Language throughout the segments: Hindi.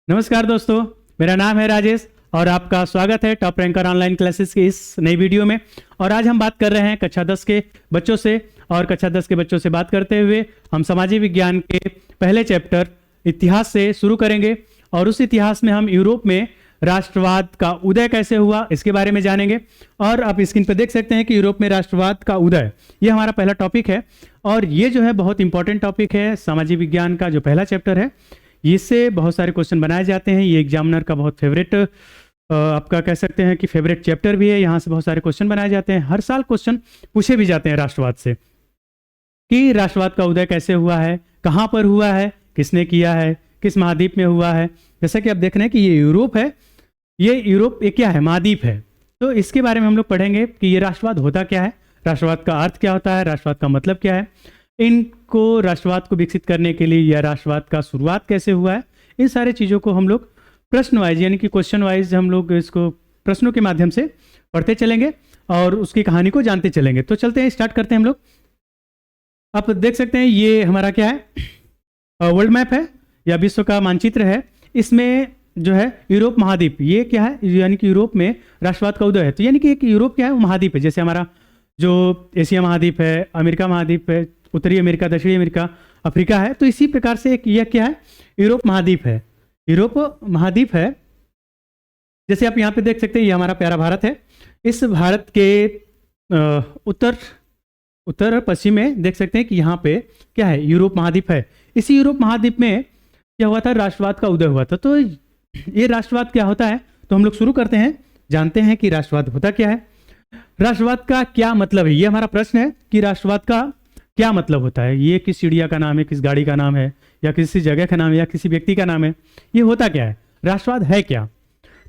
नमस्कार दोस्तों, मेरा नाम है राजेश और आपका स्वागत है टॉप रैंकर ऑनलाइन क्लासेस की इस नई वीडियो में। और आज हम बात कर रहे हैं कक्षा 10 के बच्चों से। और कक्षा 10 के बच्चों से बात करते हुए हम सामाजिक विज्ञान के पहले चैप्टर इतिहास से शुरू करेंगे। और उस इतिहास में हम यूरोप में राष्ट्रवाद का उदय कैसे हुआ इसके बारे में जानेंगे। और आप स्क्रीन पर देख सकते हैं कि यूरोप में राष्ट्रवाद का उदय, ये हमारा पहला टॉपिक है। और ये जो है बहुत इंपॉर्टेंट टॉपिक है, सामाजिक विज्ञान का जो पहला चैप्टर है इससे बहुत सारे क्वेश्चन बनाए जाते हैं। ये एग्जामिनर का बहुत फेवरेट, आपका कह सकते हैं कि फेवरेट चैप्टर भी है। यहाँ से बहुत सारे क्वेश्चन बनाए जाते हैं, हर साल क्वेश्चन पूछे भी जाते हैं राष्ट्रवाद से कि राष्ट्रवाद का उदय कैसे हुआ है, कहाँ पर हुआ है, किसने किया है, किस महाद्वीप में हुआ है। जैसा कि आप देख रहे हैं कि ये यूरोप है, ये यूरोप एक क्या है, महाद्वीप है। तो इसके बारे में हम लोग पढ़ेंगे कि ये राष्ट्रवाद होता क्या है, राष्ट्रवाद का अर्थ क्या होता है, राष्ट्रवाद का मतलब क्या है, इनको राष्ट्रवाद को विकसित करने के लिए या राष्ट्रवाद का शुरुआत कैसे हुआ है। इन सारे चीज़ों को हम लोग प्रश्न वाइज यानी कि क्वेश्चन वाइज हम लोग इसको प्रश्नों के माध्यम से पढ़ते चलेंगे और उसकी कहानी को जानते चलेंगे। तो चलते हैं, स्टार्ट करते हैं हम लोग। आप देख सकते हैं ये हमारा क्या है, वर्ल्ड मैप है या विश्व का मानचित्र है। इसमें जो है यूरोप महाद्वीप, ये क्या है, यानी कि यूरोप में राष्ट्रवाद का उदय है। तो यानी कि एक यूरोप क्या है, वो महाद्वीप है। जैसे हमारा जो एशिया महाद्वीप है, अमेरिका महाद्वीप है, उत्तरी अमेरिका, दक्षिणी अमेरिका, अफ्रीका है। तो इसी प्रकार से एक यह क्या है, यूरोप महाद्वीप है। यूरोप महाद्वीप है। जैसे आप यहाँ पे देख सकते हैं, ये हमारा प्यारा भारत है। इस भारत के उत्तर पश्चिम में देख सकते हैं कि यहाँ पे क्या है, यूरोप महाद्वीप है। इसी यूरोप महाद्वीप में क्या हुआ था, राष्ट्रवाद का उदय हुआ था। तो ये राष्ट्रवाद क्या होता है, तो हम लोग शुरू करते हैं, जानते हैं कि राष्ट्रवाद होता क्या है, राष्ट्रवाद का क्या मतलब है। ये हमारा प्रश्न है कि राष्ट्रवाद का क्या मतलब होता है। ये किस चिड़िया का नाम है, किस गाड़ी का नाम है, या किसी जगह का नाम है, या किसी व्यक्ति का नाम है। ये होता क्या है, राष्ट्रवाद है क्या।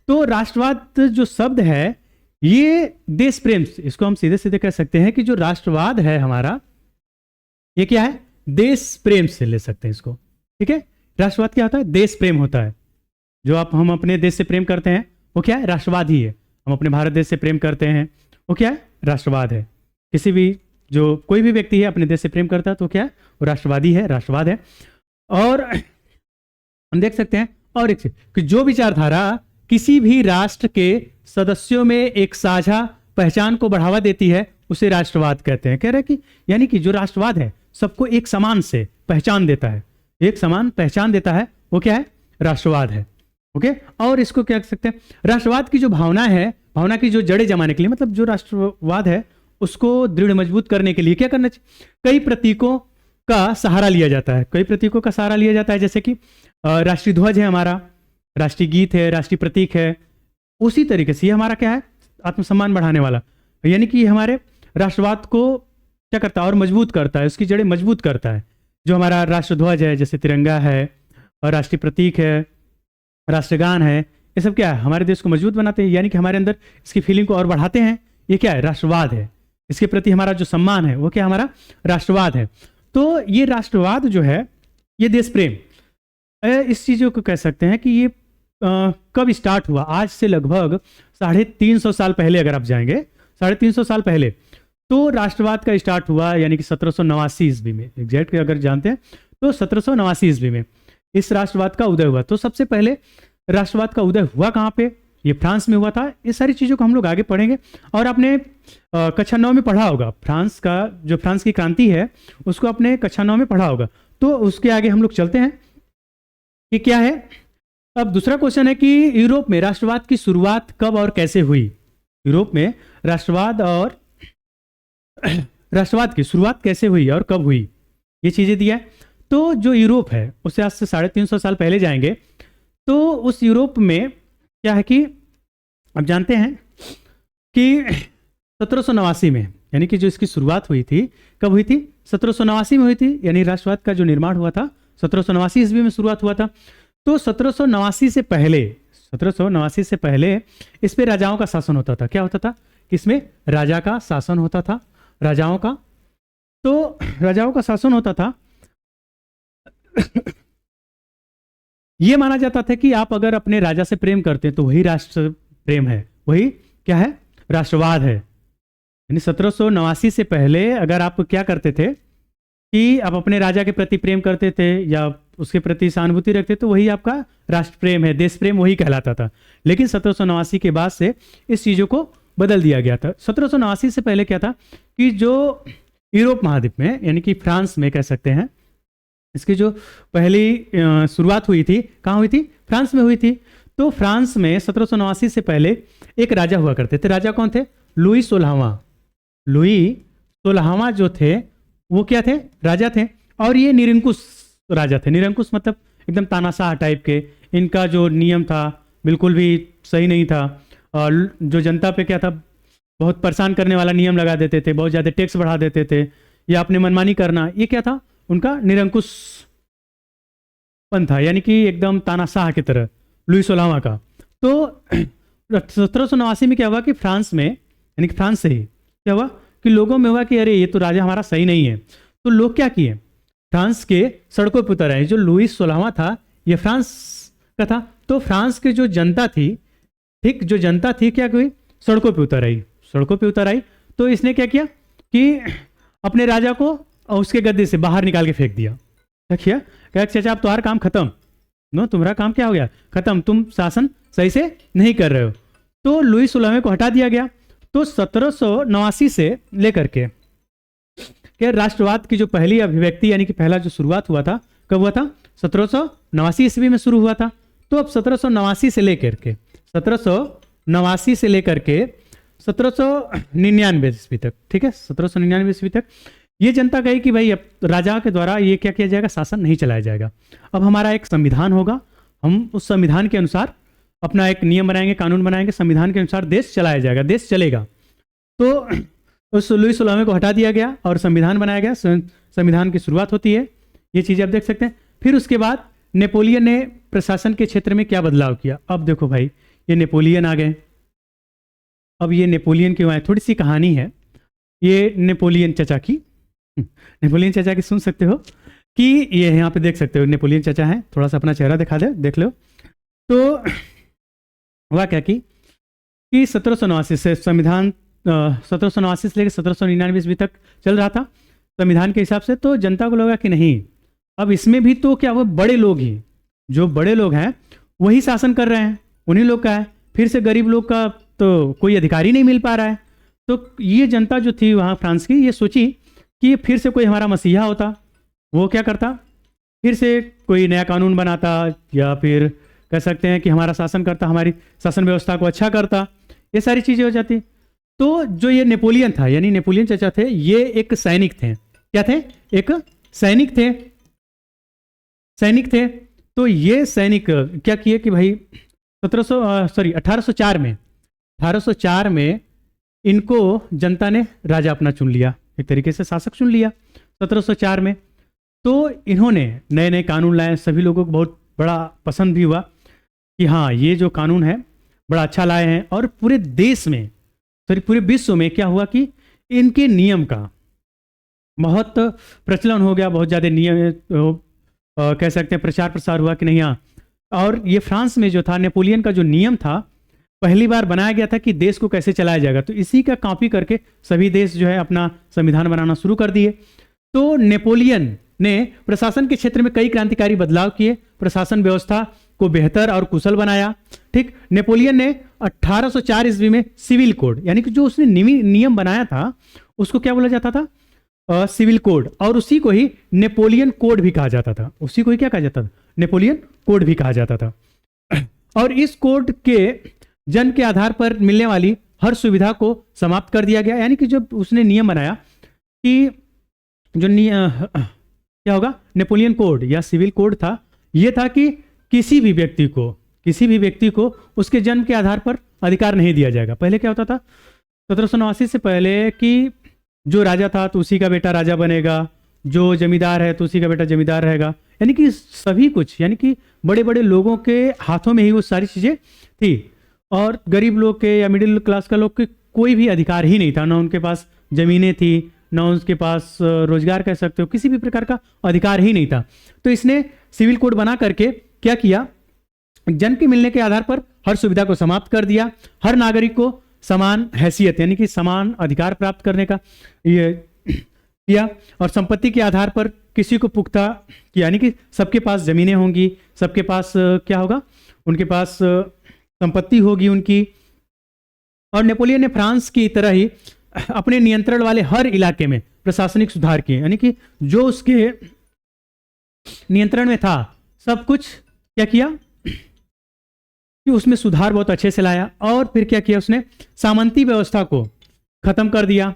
तो राष्ट्रवाद जो शब्द है ये देश प्रेम, इसको हम सीधे सीधे कह सकते हैं कि जो राष्ट्रवाद है हमारा, ये क्या है, देश प्रेम से ले सकते हैं इसको। ठीक है, राष्ट्रवाद क्या होता है, देश प्रेम होता है। जो हम अपने देश से प्रेम करते हैं वो क्या है, राष्ट्रवाद ही है। हम अपने भारत देश से प्रेम करते हैं वो क्या है, राष्ट्रवाद है। किसी भी जो कोई भी व्यक्ति है अपने देश से प्रेम करता है तो क्या है, वो राष्ट्रवादी है, राष्ट्रवाद है। और हम देख सकते हैं और एक कि जो विचारधारा किसी भी राष्ट्र के सदस्यों में एक साझा पहचान को बढ़ावा देती है उसे राष्ट्रवाद कहते हैं। कह रहे कि यानी कि जो राष्ट्रवाद है सबको एक समान से पहचान देता है, एक समान पहचान देता है, वो क्या है, राष्ट्रवाद है। ओके, और इसको क्या कह सकते हैं, राष्ट्रवाद की जो भावना है, भावना की जो जड़ें जमाने के लिए, मतलब जो राष्ट्रवाद है उसको दृढ़ मजबूत करने के लिए क्या करना चाहिए, कई प्रतीकों का सहारा लिया जाता है। कई प्रतीकों का सहारा लिया जाता है, जैसे कि राष्ट्रीय ध्वज है हमारा, राष्ट्रीय गीत है, राष्ट्रीय प्रतीक है। उसी तरीके से ये हमारा क्या है, आत्मसम्मान बढ़ाने वाला, यानी कि हमारे राष्ट्रवाद को क्या करता है और मजबूत करता है, उसकी जड़ें मजबूत करता है। जो हमारा राष्ट्रध्वज है, जैसे तिरंगा है, और राष्ट्रीय प्रतीक है, राष्ट्रगान है, ये सब क्या है, हमारे देश को मजबूत बनाते हैं, यानी कि हमारे अंदर इसकी फीलिंग को और बढ़ाते हैं। ये क्या है, राष्ट्रवाद है। इसके प्रति हमारा जो सम्मान है वो क्या, हमारा राष्ट्रवाद है। तो ये राष्ट्रवाद जो है, ये देश प्रेम, इस चीज़ों को कह सकते हैं कि ये कब स्टार्ट हुआ। आज से लगभग 350 साल पहले अगर आप जाएंगे, 350 साल पहले तो राष्ट्रवाद का स्टार्ट हुआ, यानी कि 1789 ईस्वी में, एग्जैक्ट अगर जानते हैं तो 1789 ईस्वी में इस राष्ट्रवाद का उदय हुआ। तो सबसे पहले राष्ट्रवाद का उदय हुआ कहाँ पे, ये फ्रांस में हुआ था। ये सारी चीज़ों को हम लोग आगे पढ़ेंगे। और आपने कक्षा 9 में पढ़ा होगा, फ्रांस का जो फ्रांस की क्रांति है उसको आपने कक्षा 9 में पढ़ा होगा। तो उसके आगे हम लोग चलते हैं कि क्या है। अब दूसरा क्वेश्चन है कि यूरोप में राष्ट्रवाद की शुरुआत कब और कैसे हुई। यूरोप में राष्ट्रवाद और राष्ट्रवाद की शुरुआत कैसे हुई और कब हुई, ये चीज़ें दिया है। तो जो यूरोप है उससे आज से 350 साल पहले जाएंगे तो उस यूरोप में क्या है कि आप जानते हैं कि 1789 में, यानी कि जो इसकी शुरुआत हुई थी, कब हुई थी, 1789 में हुई थी। यानी राष्ट्रवाद का जो निर्माण हुआ था 1789 ईस्वी में शुरुआत हुआ था। तो 1789 से पहले, 1789 से पहले इस पे राजाओं का शासन होता था। क्या होता था, इसमें राजा का शासन होता था, राजाओं का। तो राजाओं का शासन होता था। ये माना जाता था कि आप अगर अपने राजा से प्रेम करते हैं तो वही राष्ट्र प्रेम है, वही क्या है, राष्ट्रवाद है। यानी 1789 से पहले अगर आप क्या करते थे कि आप अपने राजा के प्रति प्रेम करते थे या उसके प्रति सहानुभूति रखते तो वही आपका राष्ट्र प्रेम है, देश प्रेम वही कहलाता था। लेकिन 1789 के बाद से इस चीज़ों को बदल दिया गया था। 1789 से पहले क्या था कि जो यूरोप महाद्वीप में यानी कि फ्रांस में कह सकते हैं, इसकी जो पहली शुरुआत हुई थी कहाँ हुई थी? फ्रांस में हुई थी। तो फ्रांस में 1789 से पहले एक राजा हुआ करते थे। राजा कौन थे? लुई 16वां। लुई 16वां जो थे वो क्या थे? राजा थे। और ये निरंकुश राजा थे। निरंकुश मतलब एकदम तानाशाह टाइप के। इनका जो नियम था बिल्कुल भी सही नहीं था। और जो जनता पे क्या था, बहुत परेशान करने वाला नियम लगा देते थे, बहुत ज़्यादा टैक्स बढ़ा देते थे, या अपने मनमानी करना, ये क्या था? उनका निरंकुश पन था, यानी कि एकदम तानाशाह की तरह लुई 16वां का। तो 1789 में क्या हुआ कि फ्रांस में, यानी कि फ्रांस से ही क्या हुआ कि लोगों में हुआ कि अरे ये तो राजा हमारा सही नहीं है। तो लोग क्या किए? फ्रांस के सड़कों पर उतर आए। जो लुई 16वां था ये फ्रांस का था। तो फ्रांस की जो जनता थी, ठीक, जो जनता थी क्या हुई? सड़कों पे उतर आई। सड़कों पे उतर आई तो इसने क्या किया कि अपने राजा को उसके गद्दे से बाहर निकाल के फेंक दिया। क्या किया? क्या चाचा अब तुम्हारा काम खत्म, नो तुम्हारा काम क्या हो गया? खत्म, तुम शासन सही से नहीं कर रहे हो। तो लुई 16वें को हटा दिया गया। तो 1789 से लेकर के क्या राष्ट्रवाद की जो पहली अभिव्यक्ति यानी कि पहला जो शुरुआत हुआ था, कब हुआ था? 1789 ईस्वी में शुरू हुआ था। तो अब 1789 से लेकर के 1789 से लेकर के 1799 ईस्वी तक, ठीक है, 1799 ईस्वी तक ये जनता कही कि भाई अब राजा के द्वारा ये क्या किया जाएगा? शासन नहीं चलाया जाएगा। अब हमारा एक संविधान होगा, हम उस संविधान के अनुसार अपना एक नियम बनाएंगे, कानून बनाएंगे, संविधान के अनुसार देश चलाया जाएगा, देश चलेगा। तो उस लुई 16वें को हटा दिया गया और संविधान बनाया गया। संविधान की शुरुआत होती है, ये चीज़ आप देख सकते हैं। फिर उसके बाद नेपोलियन ने प्रशासन के क्षेत्र में क्या बदलाव किया? अब देखो भाई, ये नेपोलियन आ गए। अब ये नेपोलियन क्यों आए? थोड़ी सी कहानी है ये नेपोलियन चचा की। नेपोलियन चचा की सुन सकते हो कि ये यहाँ पे देख सकते हो नेपोलियन चचा हैं। थोड़ा सा अपना चेहरा दिखा दे, देख लो। तो हुआ क्या कि 1789 से संविधान 1789 से लेकर 1799 ईस्वी तक चल रहा था संविधान के हिसाब से। तो जनता को लगा कि नहीं, अब इसमें भी तो क्या वो बड़े लोग ही, जो बड़े लोग हैं वही शासन कर रहे हैं, उन्हीं लोग का है, फिर से गरीब लोग का तो कोई अधिकार ही नहीं मिल पा रहा है। तो ये जनता जो थी वहाँ फ्रांस की, ये सोची कि फिर से कोई हमारा मसीहा होता, वो क्या करता, फिर से कोई नया कानून बनाता, या फिर कह सकते हैं कि हमारा शासन करता, हमारी शासन व्यवस्था को अच्छा करता, ये सारी चीज़ें हो जाती। तो जो ये नेपोलियन था, यानी नेपोलियन चचा थे, ये एक सैनिक थे। क्या थे? एक सैनिक थे। सैनिक थे। तो ये सैनिक क्या किए कि भाई 1804 में इनको जनता ने राजा अपना चुन लिया, एक तरीके से शासक चुन लिया 1704 में। तो इन्होंने नए नए कानून लाए, सभी लोगों को बहुत बड़ा पसंद भी हुआ कि हाँ ये जो कानून है बड़ा अच्छा लाए हैं। और पूरे देश में, सॉरी पूरे विश्व में क्या हुआ कि इनके नियम का बहुत प्रचलन हो गया, बहुत ज़्यादा नियम कह सकते हैं प्रचार प्रसार हुआ कि नहीं। हाँ, और ये फ्रांस में जो था नेपोलियन का जो नियम था, पहली बार बनाया गया था कि देश को कैसे चलाया जाएगा। तो इसी का कॉपी करके सभी देश जो है अपना संविधान बनाना शुरू कर दिए। तो नेपोलियन ने प्रशासन के क्षेत्र में कई क्रांतिकारी बदलाव किए, प्रशासन व्यवस्था को बेहतर और कुशल बनाया। ठीक, नेपोलियन ने 1804 ईस्वी में सिविल कोड, यानी कि जो उसने नियम बनाया था उसको क्या बोला जाता था? Civil code. और उसी को ही नेपोलियन कोड भी कहा जाता था। उसी को ही क्या कहा जाता था? नेपोलियन कोड भी कहा जाता था। और इस कोड के जन के आधार पर मिलने वाली हर सुविधा को समाप्त कर दिया गया। यानी कि जब उसने नियम बनाया कि जो क्या होगा, नेपोलियन कोड या सिविल कोड था, यह था कि किसी भी व्यक्ति को उसके जन्म के आधार पर अधिकार नहीं दिया जाएगा। पहले क्या होता था 1789 से पहले कि जो राजा था तो उसी का बेटा राजा बनेगा, जो जमींदार है तो उसी का बेटा जमींदार रहेगा, यानी कि सभी कुछ, यानी कि बड़े बड़े लोगों के हाथों में ही वो सारी चीज़ें थी। और गरीब लोग के या मिडिल क्लास का लोग के कोई भी अधिकार ही नहीं था, ना उनके पास ज़मीनें थी, ना उसके पास रोजगार कह सकते हो, किसी भी प्रकार का अधिकार ही नहीं था। तो इसने सिविल कोड बना करके क्या किया, जन के मिलने के आधार पर हर सुविधा को समाप्त कर दिया। हर नागरिक को समान हैसियत यानी कि समान अधिकार प्राप्त करने का ये किया और संपत्ति के आधार पर किसी को पुख्ता किया, यानी कि सबके पास जमीनें होंगी, सबके पास क्या होगा, उनके पास संपत्ति होगी उनकी। और नेपोलियन ने फ्रांस की तरह ही अपने नियंत्रण वाले हर इलाके में प्रशासनिक सुधार किए, यानी कि जो उसके नियंत्रण में था सब कुछ क्या किया कि उसमें सुधार बहुत अच्छे से लाया। और फिर क्या किया उसने, सामंती व्यवस्था को खत्म कर दिया,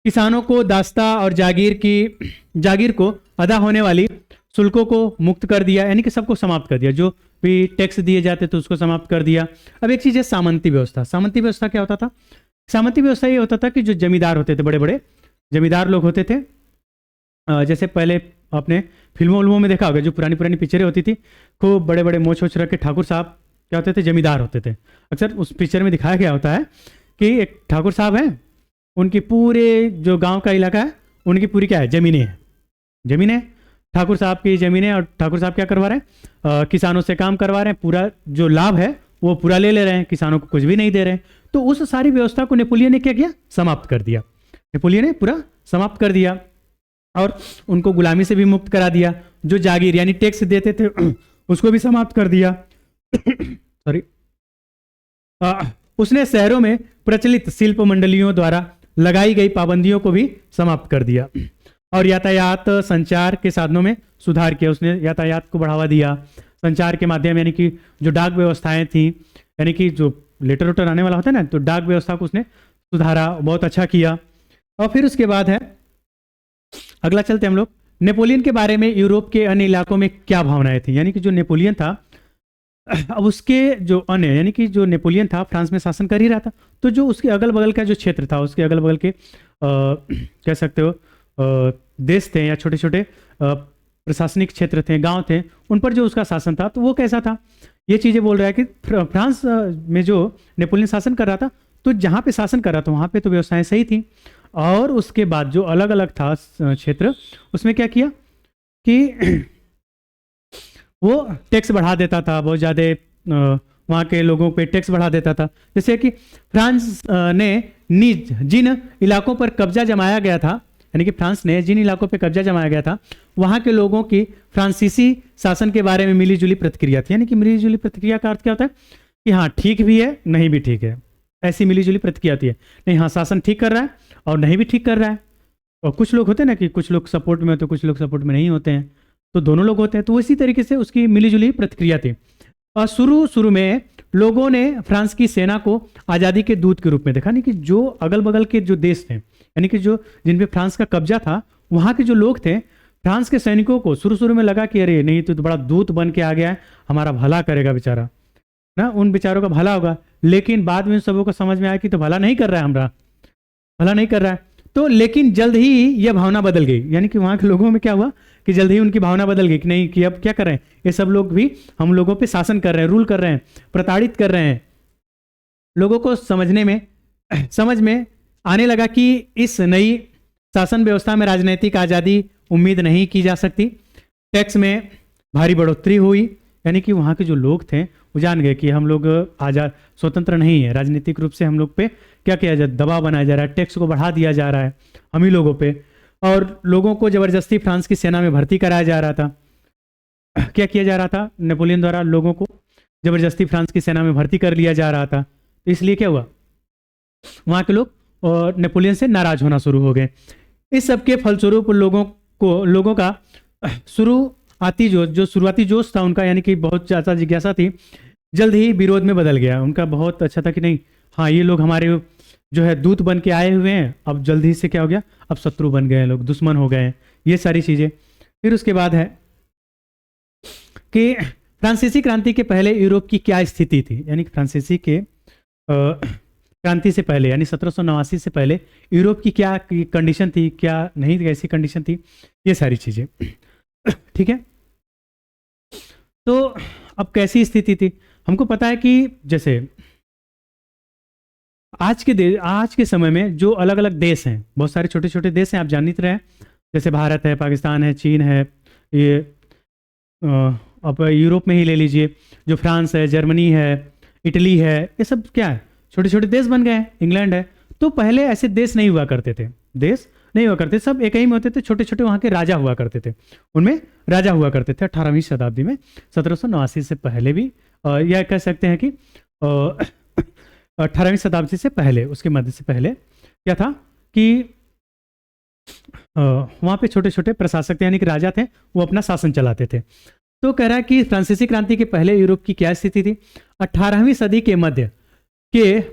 किसानों को दास्ता और जागीर को अदा होने वाली शुल्कों को मुक्त कर दिया, यानी कि सबको समाप्त कर दिया, जो भी टैक्स दिए जाते थे उसको समाप्त कर दिया। अब एक चीज़ है सामंती व्यवस्था। सामंती व्यवस्था क्या होता था, सामंती व्यवस्था ये होता था कि जो जमींदार होते थे, बड़े बड़े जमींदार लोग होते थे, जैसे पहले आपने फिल्मों में देखा होगा, जो पुरानी पुरानी पिक्चरें होती थी, खूब बड़े बड़े मोछ वोछ रख के ठाकुर साहब क्या होते थे, जमींदार होते थे। अक्सर उस पिक्चर में दिखाया गया होता है कि एक ठाकुर साहब हैं, उनकी पूरे जो गांव का इलाका है उनकी पूरी क्या है, जमीनें हैं, जमीनें ठाकुर साहब की जमीनें, और ठाकुर साहब क्या करवा रहे हैं, किसानों से काम करवा रहे हैं, पूरा जो लाभ है वो पूरा ले रहे हैं, किसानों को कुछ भी नहीं दे रहे हैं। तो उस सारी व्यवस्था को नेपोलियन ने क्या किया, समाप्त कर दिया। नेपोलियन ने पूरा समाप्त कर दिया और उनको गुलामी से भी मुक्त करा दिया। जो जागीर यानी टैक्स देते थे उसको भी समाप्त कर दिया। सॉरी, उसने शहरों में प्रचलित शिल्प मंडलियों द्वारा लगाई गई पाबंदियों को भी समाप्त कर दिया और यातायात संचार के साधनों में सुधार किया। उसने यातायात को बढ़ावा दिया, संचार के माध्यम, यानी कि जो डाक व्यवस्थाएं थी, यानी कि जो लेटर वेटर आने वाला होता है ना, तो डाक व्यवस्था को उसने सुधारा, बहुत अच्छा किया। और फिर उसके बाद है, अगला चलते हम लोग, नेपोलियन के बारे में यूरोप के अन्य इलाकों में क्या भावनाएं थी। यानी कि जो नेपोलियन था, अब उसके जो अन्य, यानी कि जो नेपोलियन था फ्रांस में शासन कर ही रहा था, तो जो उसके अगल बगल का जो क्षेत्र था, उसके अगल बगल के कह सकते हो देश थे या छोटे छोटे प्रशासनिक क्षेत्र थे, गांव थे, उन पर जो उसका शासन था तो वो कैसा था, ये चीज़ें बोल रहा है कि फ्रांस में जो नेपोलियन शासन कर रहा था, तो जहाँ पे शासन कर रहा था वहाँ पे तो व्यवस्थाएं सही थी। और उसके बाद जो अलग अलग था क्षेत्र, उसमें क्या किया कि वो टैक्स बढ़ा देता था, बहुत ज़्यादा वहाँ के लोगों पे टैक्स बढ़ा देता था। जैसे कि फ्रांस ने जिन इलाकों पर कब्जा जमाया गया था, यानी कि फ्रांस ने जिन इलाकों पे कब्जा जमाया गया था, वहाँ के लोगों की फ्रांसीसी शासन के बारे में मिलीजुली प्रतिक्रिया थी। यानी कि मिलीजुली प्रतिक्रिया का अर्थ क्या होता है कि हाँ ठीक भी है, नहीं भी ठीक है, ऐसी मिलीजुली प्रतिक्रिया आती है। नहीं, हाँ शासन ठीक कर रहा है और नहीं भी ठीक कर रहा है। और कुछ लोग होते हैं ना कि कुछ लोग सपोर्ट में होते हैं, कुछ लोग सपोर्ट में नहीं होते हैं, तो दोनों लोग होते हैं। तो इसी तरीके से उसकी मिलीजुली प्रतिक्रिया थी। और शुरू में लोगों ने फ्रांस की सेना को आज़ादी के दूत के रूप में देखा। नहीं कि जो अगल बगल के जो देश थे, यानी कि जो जिन पे फ्रांस का कब्जा था, वहाँ के जो लोग थे, फ्रांस के सैनिकों को शुरू में लगा कि अरे नहीं, तो बड़ा दूत बन के आ गया है, हमारा भला करेगा बेचारा ना, उन बेचारों का भला होगा। लेकिन बाद में सबों को समझ में आया कि तो भला नहीं कर रहा है, हमारा भला नहीं कर रहा है। तो लेकिन जल्द ही यह भावना बदल गई, यानी कि वहाँ के लोगों में क्या हुआ कि जल्द ही उनकी भावना बदल गई कि नहीं, कि अब क्या कर रहे हैं ये सब लोग भी हम लोगों पे शासन कर रहे हैं, रूल कर रहे हैं, प्रताड़ित कर रहे हैं। लोगों को समझ में आने लगा कि इस नई शासन व्यवस्था में राजनीतिक आज़ादी उम्मीद नहीं की जा सकती। टैक्स में भारी बढ़ोतरी हुई, यानी कि वहाँ के जो लोग थे वो जान गए कि हम लोग आज़ाद स्वतंत्र नहीं है, राजनीतिक रूप से हम लोग पे क्या किया जाए, दबाव बनाया जा रहा है, टैक्स को बढ़ा दिया जा रहा है हम ही लोगों पे। और लोगों को ज़बरदस्ती फ्रांस की सेना में भर्ती कराया जा रहा था। क्या किया जा रहा था, नेपोलियन द्वारा लोगों को ज़बरदस्ती फ्रांस की सेना में भर्ती कर लिया जा रहा था। तो इसलिए क्या हुआ, वहाँ के लोग और नेपोलियन से नाराज होना शुरू हो गए। इस सब के फलस्वरूप लोगों का शुरुआती जोश था उनका, यानी कि बहुत ज़्यादा जिज्ञासा थी, जल्द ही विरोध में बदल गया। उनका बहुत अच्छा था कि नहीं, हाँ ये लोग हमारे जो है दूत बन के आए हुए हैं, अब जल्दी से क्या हो गया, अब शत्रु बन गए हैं, लोग दुश्मन हो गए हैं, ये सारी चीज़ें। फिर उसके बाद है कि फ्रांसीसी क्रांति के पहले यूरोप की क्या स्थिति थी, यानी कि फ्रांसीसी के क्रांति से पहले, यानी 1789 से पहले यूरोप की क्या कंडीशन थी, क्या नहीं, कैसी कंडीशन थी, ये सारी चीज़ें। ठीक है, तो अब कैसी स्थिति थी, हमको पता है कि जैसे आज के समय में जो अलग अलग देश हैं, बहुत सारे छोटे छोटे देश हैं, आप जान ही रहे हैं, जैसे भारत है, पाकिस्तान है, चीन है, ये अब यूरोप में ही ले लीजिए, जो फ्रांस है, जर्मनी है, इटली है, ये सब क्या है, छोटे छोटे देश बन गए हैं, इंग्लैंड है। तो पहले ऐसे देश नहीं हुआ करते थे, देश नहीं हुआ करते, सब एक ही में होते थे, छोटे छोटे वहाँ के राजा हुआ करते थे, उनमें राजा हुआ करते थे 18वीं शताब्दी में। 1789 से पहले भी या कह सकते हैं कि 18वीं शताब्दी से पहले, उसके मध्य से पहले क्या था कि वहाँ पे छोटे छोटे प्रशासक थे, यानी कि राजा थे, वो अपना शासन चलाते थे। तो कह रहा है कि फ्रांसीसी क्रांति के पहले यूरोप की क्या स्थिति थी। 18वीं सदी के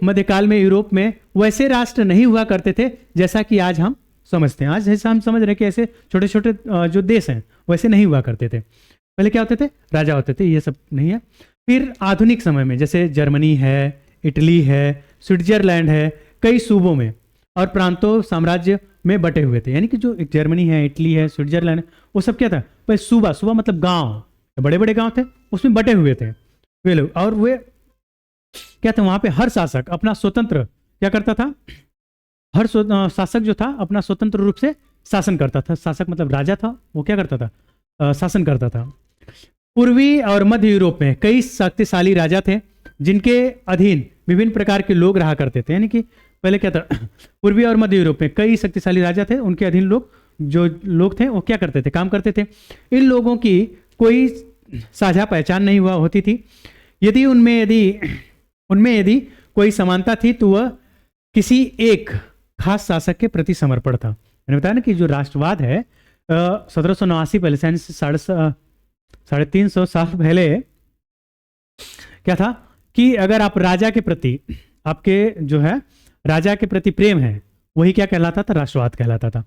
मध्यकाल में यूरोप में वैसे राष्ट्र नहीं हुआ करते थे जैसा कि आज हम समझते हैं। आज जैसा हम समझ रहे हैं कि ऐसे छोटे छोटे जो देश हैं वैसे नहीं हुआ करते थे। पहले क्या होते थे, राजा होते थे, ये सब नहीं है। फिर आधुनिक समय में जैसे जर्मनी है, इटली है, स्विट्जरलैंड है, कई सूबों में और प्रांतों साम्राज्य में बटे हुए थे। यानी कि जो जर्मनी है, इटली है, स्विट्जरलैंड है, वो सब क्या था, पहले सूबा, सूबा मतलब गांव, बड़े बड़े गांव थे, उसमें बटे हुए थे वे लोग। और वे क्या था, वहां पे हर शासक अपना स्वतंत्र क्या करता था, हर शासक जो था अपना स्वतंत्र रूप से शासन करता था। शासक मतलब राजा था, वो क्या करता था, शासन करता था। पूर्वी और मध्य यूरोप में कई शक्तिशाली राजा थे जिनके अधीन विभिन्न प्रकार के लोग रहा करते थे। यानी कि पहले क्या था, पूर्वी और मध्य यूरोप में कई शक्तिशाली राजा थे, उनके अधीन लोग, जो लोग थे वो क्या करते थे, काम करते थे। इन लोगों की कोई साझा पहचान नहीं हुआ होती थी। यदि उनमें यदि कोई समानता थी तो वह किसी एक खास शासक के प्रति समर्पण था। मैंने बताया ना कि जो राष्ट्रवाद है 1789 पहले से 350 साल पहले क्या था कि अगर आप राजा के प्रति, आपके जो है राजा के प्रति प्रेम है, वही क्या कहलाता था, राष्ट्रवाद कहलाता था।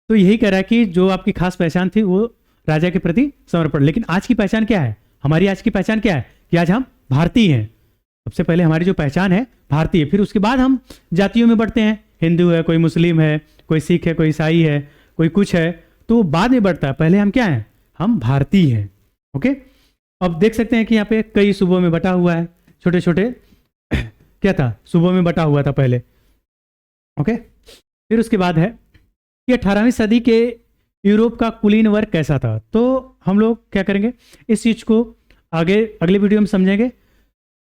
तो यही कह रहा है कि जो आपकी खास पहचान थी वो राजा के प्रति समर्पण। लेकिन आज की पहचान क्या है, हमारी आज की पहचान क्या है कि आज हम भारतीय हैं। सबसे पहले हमारी जो पहचान है भारतीय, फिर उसके बाद हम जातियों में बढ़ते हैं, हिंदू है, कोई मुस्लिम है, कोई सिख है, कोई ईसाई है, कोई कुछ है, तो बाद में बढ़ता है। पहले हम क्या हैं, हम भारतीय हैं। ओके, अब देख सकते हैं कि यहाँ पे कई सूबों में बटा हुआ है, छोटे छोटे क्या था, सूबों में बटा हुआ था पहले। ओके, फिर उसके बाद है कि 18वीं सदी के यूरोप का कुलीन वर्ग कैसा था। तो हम लोग क्या करेंगे, इस चीज को आगे अगले वीडियो में समझेंगे।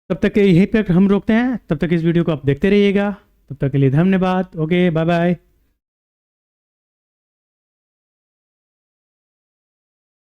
तब तक यहीं पर हम रोकते हैं, तब तक इस वीडियो को आप देखते रहिएगा। तब तक के लिए धन्यवाद। Okay, bye bye.